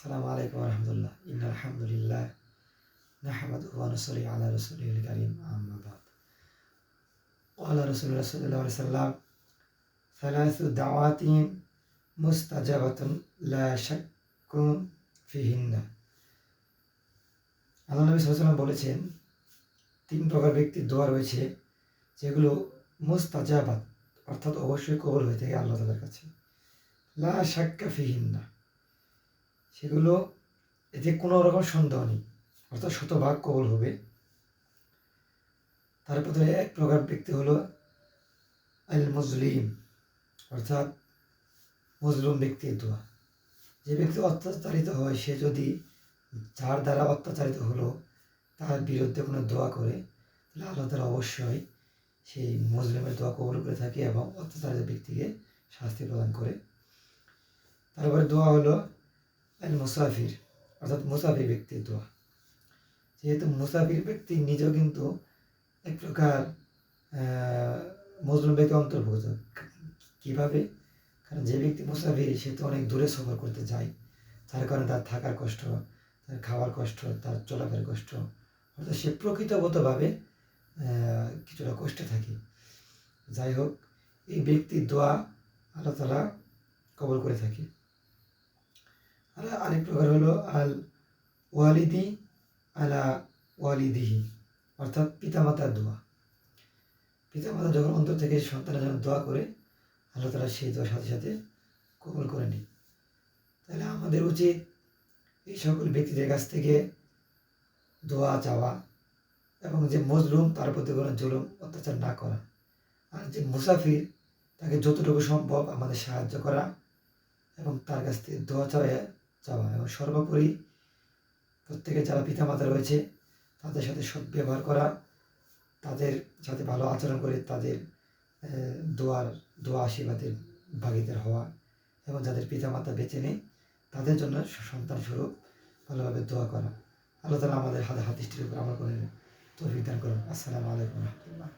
আসসালামু আলাইকুম রহমতুল্লাহ। ইন্নাল হামদুলিল্লাহ নাহমাদুহু ওয়া নুসাল্লি আলা রাসূলিল কারীম, আম্মা বা'দ। ক্বালা রাসূলুল্লাহ সাল্লাল্লাহু আলাইহি ওয়াসাল্লাম সালাসু দাওয়াতিন মুস্তাজাবাতুন লা শাক্কু ফিহিন্না। আল্লাহ নবী সাল্লাল্লাহু আলাইহি ওয়াসাল্লাম বলেছেন, তিন প্রকার ব্যক্তির দোয়া রয়েছে যেগুলো মুস্তাজাবাত, অর্থাৎ অবশ্যই কবুল হয়ে থাকে আল্লাহ তাআলার কাছে। লা শাক্কা ফিহিন্না, সেগুলো এতে কোনো রকম সন্দেহ নেই, অর্থাৎ শতভাগ কবুল হবে। তারপরে এক প্রকার ব্যক্তি হলো আল মুজলিম, অর্থাৎ মজলুম ব্যক্তির দোয়া। যে ব্যক্তি অত্যাচারিত হয়, সে যদি যার দ্বারা অত্যাচারিত হলো তার বিরুদ্ধে কোনো দোয়া করে, তাহলে আল্লাহ তাআলা অবশ্যই সেই মুজলিমের দোয়া কবুল করে থাকে এবং অত্যাচারিত ব্যক্তিকে শাস্তি প্রদান করে। তারপরে দোয়া হলো আল মুসাফির, অর্থাৎ মুসাফির ব্যক্তির দোয়া। যেহেতু মুসাফির ব্যক্তি নিজেও কিন্তু এক প্রকার মজলুম ব্যক্তি অন্তর্ভুক্ত। কীভাবে? কারণ যে ব্যক্তি মুসাফির, সে তো অনেক দূরে সফর করতে যায়, যার কারণে তার থাকার কষ্ট, তার খাওয়ার কষ্ট, তার চলাফেরার কষ্ট, অর্থাৎ সে প্রকৃতগতভাবে কিছুটা কষ্টে থাকে। যাই হোক, এই ব্যক্তির দোয়া আল্লাহ তাআলা কবুল করে থাকে। আর আরেক প্রকার হলো আল ওয়ালিদি আলা ওয়ালিদিহি, অর্থাৎ পিতামাতার দোয়া। পিতামাতা যখন অন্তর থেকে সন্তানের জন্য দোয়া করে, আল্লাহ তাআলা সেই দোয়ার সাথে সাথে কবুল করে নিই। তাহলে আমাদের উচিত এই সকল ব্যক্তিদের কাছ থেকে দোয়া চাওয়া, এবং যে মজলুম তার প্রতি কোনো জুলুম অত্যাচার না করা, আর যে মুসাফির তাকে যতটুকু সম্ভব আমাদের সাহায্য করা এবং তার কাছ থেকে দোয়া চাওয়া, এবং সর্বোপরি প্রত্যেকের যারা পিতামাতা রয়েছে তাদের সাথে সদ্ব্যবহার করা, তাদের সাথে ভালো আচরণ করে তাদের দোয়া আশীর্বাদের ভাগীদার হওয়া, এবং যাদের পিতামাতা বেঁচে নেই তাদের জন্য সন্তান স্বরূপ ভালোভাবে দোয়া করা। আল্লাহ তাআলা আমাদের হাদিসটির উপর আমল করে তৌফিক দান করুন। আসসালামু আলাইকুম রহমতুল্লাহ।